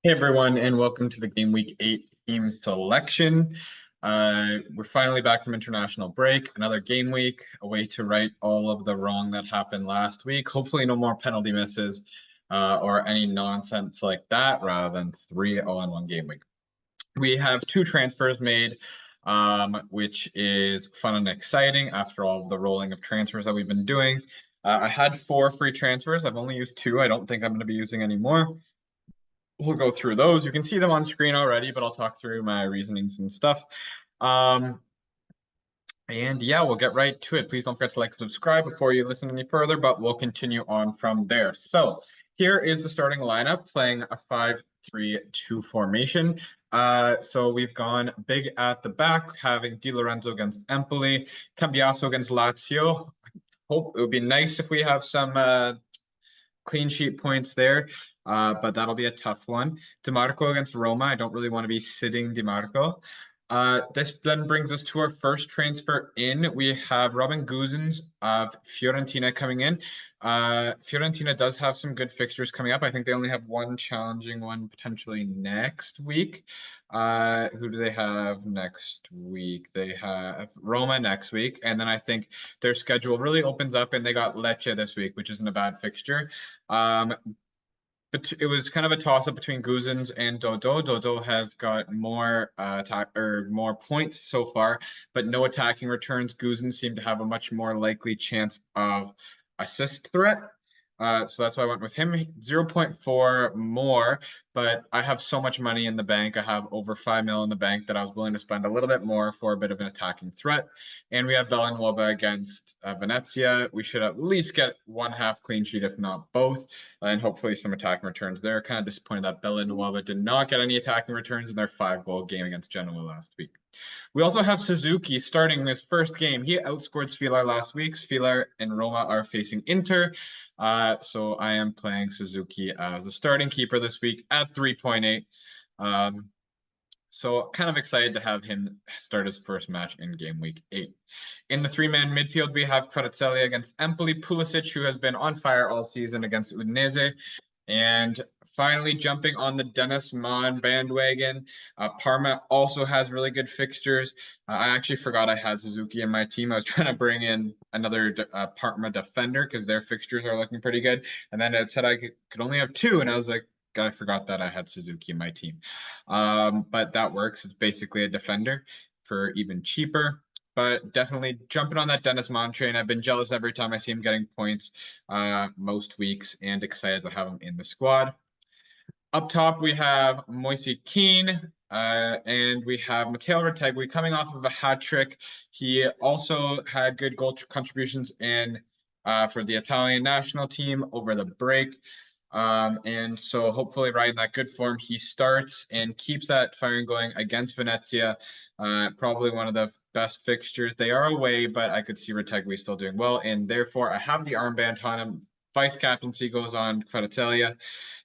Hey everyone, and welcome to the Game Week 8 team selection. We're finally back from international break. Another game week, a way to right all of the wrong that happened last week. Hopefully, no more penalty misses or any nonsense like that, rather than three all in one game week. We have two transfers made, which is fun and exciting after all of the rolling of transfers that we've been doing. I had four free transfers. I've only used two. I don't think I'm going to be using any more. We'll go through those. You can see them on screen already, but I'll talk through my reasonings and stuff. And yeah, we'll get right to it. Please don't forget to like and subscribe before you listen any further, but we'll continue on from there. So here is the starting lineup playing a 5-3-2 formation. So we've gone big at the back, having Di Lorenzo against Empoli, Cambiaso against Lazio. Hope it would be nice if we have some clean sheet points there, but that'll be a tough one. DeMarco against Roma. I don't really want to be sitting DeMarco. This then brings us to our first transfer in. We have Robin Guzens of Fiorentina coming in. Fiorentina does have some good fixtures coming up. I think they only have one challenging one potentially next week. Who do they have next week? They have Roma next week, and then I think their schedule really opens up, and they got Lecce this week, which isn't a bad fixture. But it was kind of a toss-up between Guzens and Dodo. Dodo has got more attack or more points so far, but no attacking returns. Guzens seem to have a much more likely chance of assist threat. So that's why I went with him. 0.4 more, but I have so much money in the bank. I have over 5 mil in the bank that I was willing to spend a little bit more for a bit of an attacking threat. And we have Bellanova against Venezia. We should at least get one half clean sheet, if not both, and hopefully some attacking returns there. Kind of disappointed that Bellanova did not get any attacking returns in their 5-goal game against Genoa last week. We also have Suzuki starting this first game. He outscored Svilar last week. Svilar and Roma are facing Inter. So I am playing Suzuki as the starting keeper this week at 3.8. So kind of excited to have him start his first match in game week 8. In the three-man midfield, we have Kvaratskhelia against Empoli, Pulisic, who has been on fire all season against Udinese. And finally, jumping on the Dennis Mann bandwagon, Parma also has really good fixtures. I actually forgot I had Suzuki in my team. I was trying to bring in another Parma defender because their fixtures are looking pretty good. And then it said I could only have two, and I was like, I forgot that I had Suzuki in my team. But that works. It's basically a defender for even cheaper. But definitely jumping on that Dennis Mann train. I've been jealous every time I see him getting points most weeks, and excited to have him in the squad. Up top, we have Moise Kean, and we have Matteo Retegui coming off of a hat trick. He also had good goal contributions in for the Italian national team over the break. And so hopefully riding that good form, he starts and keeps that firing going against Venezia. Probably one of the best fixtures. They are away, but I could see Retegui still doing well, and therefore I have the armband on him. Vice captaincy goes on Kvaratskhelia.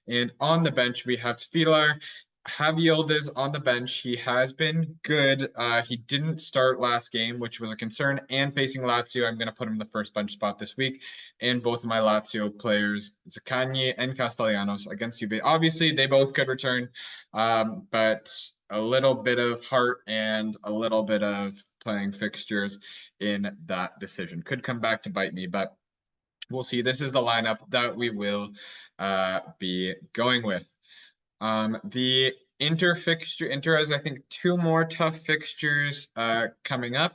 And on the bench, we have Svilar. Javier is on the bench. He has been good. He didn't start last game, which was a concern. And facing Lazio, I'm going to put him in the first bench spot this week. And both of my Lazio players, Zaccagni and Castellanos, against Juve. Obviously, they both could return, but a little bit of heart and a little bit of playing fixtures in that decision could come back to bite me, but we'll see. This is the lineup that we will be going with. The Inter has, I think, two more tough fixtures coming up.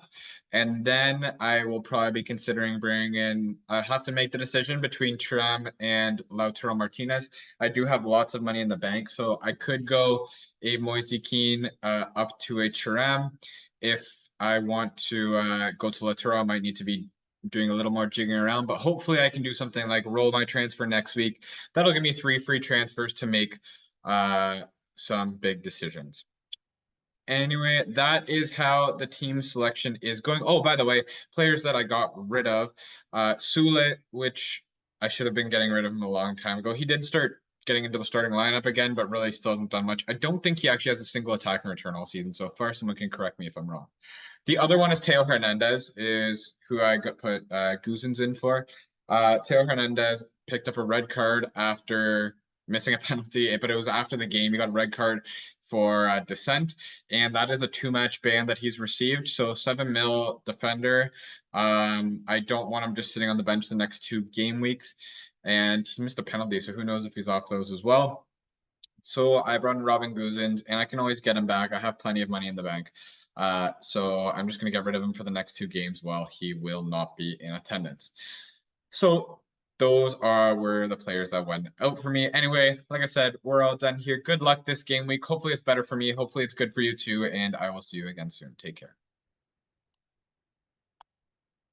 And then I will probably be considering bringing in, I have to make the decision between Thuram and Lautaro Martinez. I do have lots of money in the bank, so I could go a Moise Kean up to a Thuram. If I want to go to Lautaro, I might need to be doing a little more jigging around, but hopefully I can do something like roll my transfer next week. That'll give me 3 free transfers to make some big decisions. Anyway, that is how the team selection is going. Oh, by the way, players that I got rid of, Sule, which I should have been getting rid of him a long time ago. He did start getting into the starting lineup again, but really still hasn't done much. I don't think he actually has a single attacking return all season so far. Someone can correct me if I'm wrong. The other one is Teo Hernandez, is who I got put Guzens in for. Teo Hernandez picked up a red card after missing a penalty, but it was after the game. He got a red card for dissent, and that is a 2-match ban that he's received. So 7 mil defender. I don't want him just sitting on the bench the next 2 game weeks, and he's missed a penalty, so who knows if he's off those as well. So I brought in Robin Guzins, and I can always get him back. I have plenty of money in the bank. So I'm just going to get rid of him for the next 2 games while he will not be in attendance. So those were the players that went out for me. Anyway, like I said, we're all done here. Good luck this game week. Hopefully it's better for me. Hopefully it's good for you too. And I will see you again soon. Take care.